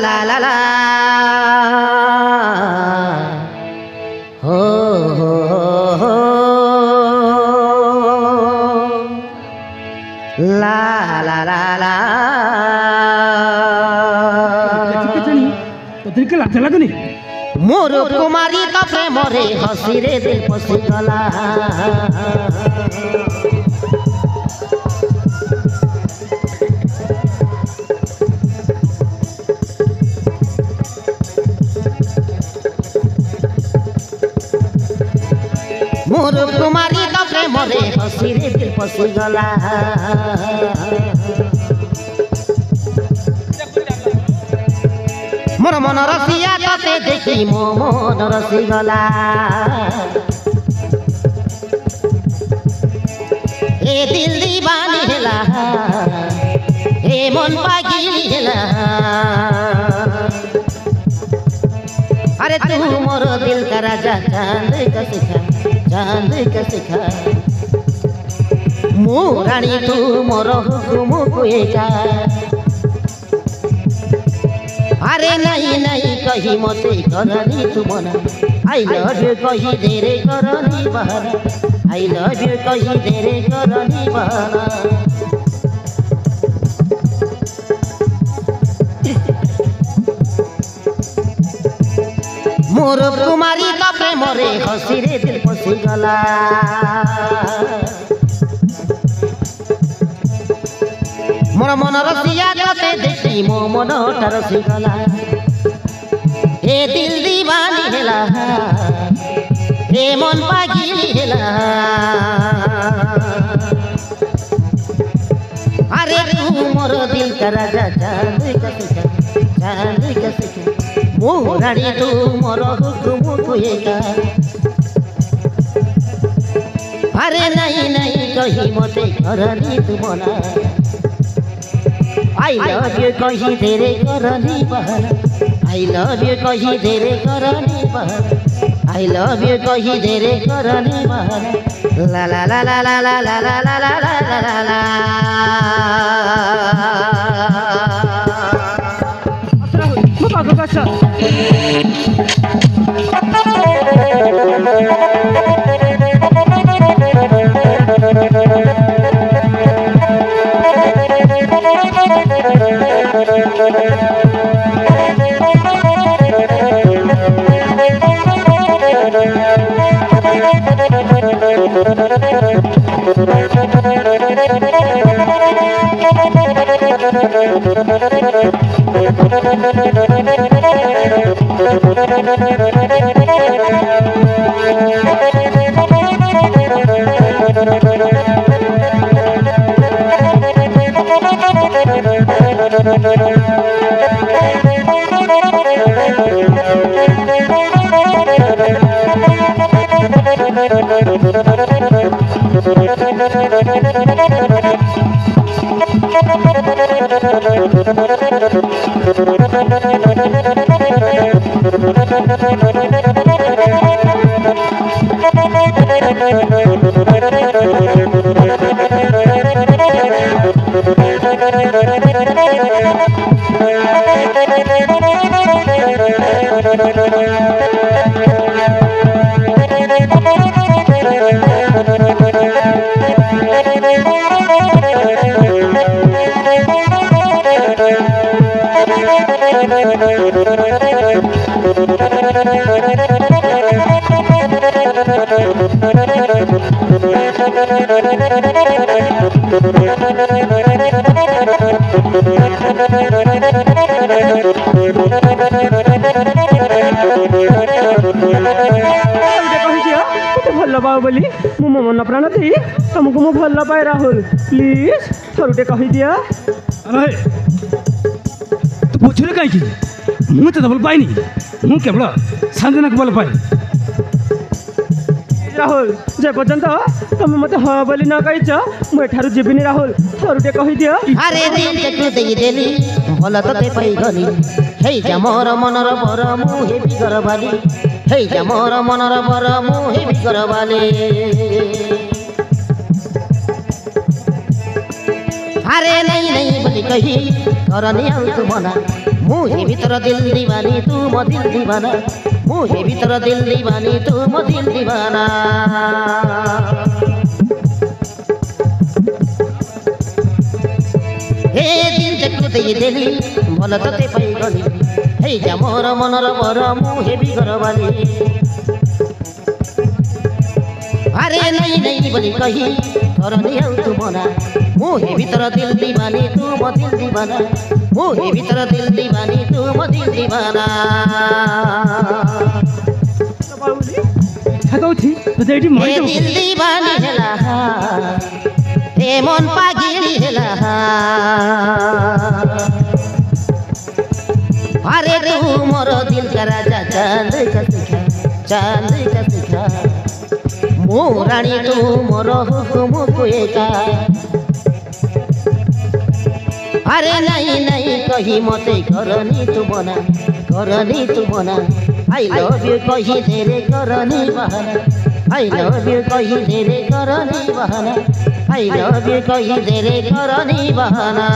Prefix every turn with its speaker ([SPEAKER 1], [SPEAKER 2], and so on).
[SPEAKER 1] la la la ho ho ho la la la la
[SPEAKER 2] तरीके लाते लगनी
[SPEAKER 1] मोर कुमारी का प्रेम रे हसी रे दिल पसी गला मोर कुमारी का प्रेम रे हसी रे दिल पसी गला मोर मन रसिया तते देखी मो मन रसी गला ए दिल दीवानी हेला ए मन पागिली हेला अरे तू मोर दिल का राजा चांद का सिखा मो रानी तू मोर हुकुम कुएगा अरे नहीं नहीं कही मते करनी तू मना आई लव यू कही देरे करनी बहाना आई लव यू कही देरे करनी बहाना मोर कुमारी का प्रेम रे हसी रे दिल पसी गला मोर मन रसिया तते देखी मो मन रसी गला हे दिल दीवानी हेला हे मन पागिली हेला अरे तू मोर दिल का राजा चांद का सिखा मो रानी तू मोर हुकुम कुएगा अरे नहीं नहीं कही मते करनी तू मना I love you कही तेरे करनी बहाना I love you कही तेरे करनी बहाना I love you कही तेरे करनी बहाना la la la la la la la la la la la la la
[SPEAKER 2] mo pago gasa बोली मो मन प्राण थी तुमको मो भल पाए राहुल प्लीज थरुटे कही दिया
[SPEAKER 3] अरे तू पूछले कहीं मुझे तो भल पाइनी मु केवल सांजना को भल पाए
[SPEAKER 2] राहुल जे पर्यंत तुम मत हाँ बोली न कहीच मुझे जीविनी राहुल थरुटे कही दिया
[SPEAKER 1] अरे दिल तू दे देली भल तते पाई गली हे जा मोर मनर बर मु हे बिगर बाली हे जा मोर मनर बर मु हे बिगर बाली अरे नहीं नहीं बोली कही करनी आउ तू मना मुहे भीतर दिल दीवानी तू मो दिल दीवाना मुहे भीतर दिल दीवानी तू मो दिल दीवाना हे दिल देखु दे देली भल तते पाई गली हे जा मोर मनर बर मुहे भी घरवाली अरे नहीं नहीं बोली कही करनी आउ तू मना मुहे भीतर दिल दीवानी तू मो दिल दीवाना मुहे भीतर दिल दीवानी तू मो दिल दीवाना
[SPEAKER 3] छाकाउछि तो एठी
[SPEAKER 1] ए
[SPEAKER 3] मरि
[SPEAKER 1] दिल दीवानी हेला ए मन पागिली हेला अरे तू मोर दिल का राजा चांद का सिखा मो रानी तू मोर हुकुम को एका अरे नहीं नहीं कही मते करनी तू बना आई लव यू कही तेरे करनी बहाना आई लव यू कही तेरे करनी बहाना आई लव यू कही तेरे करनी बहाना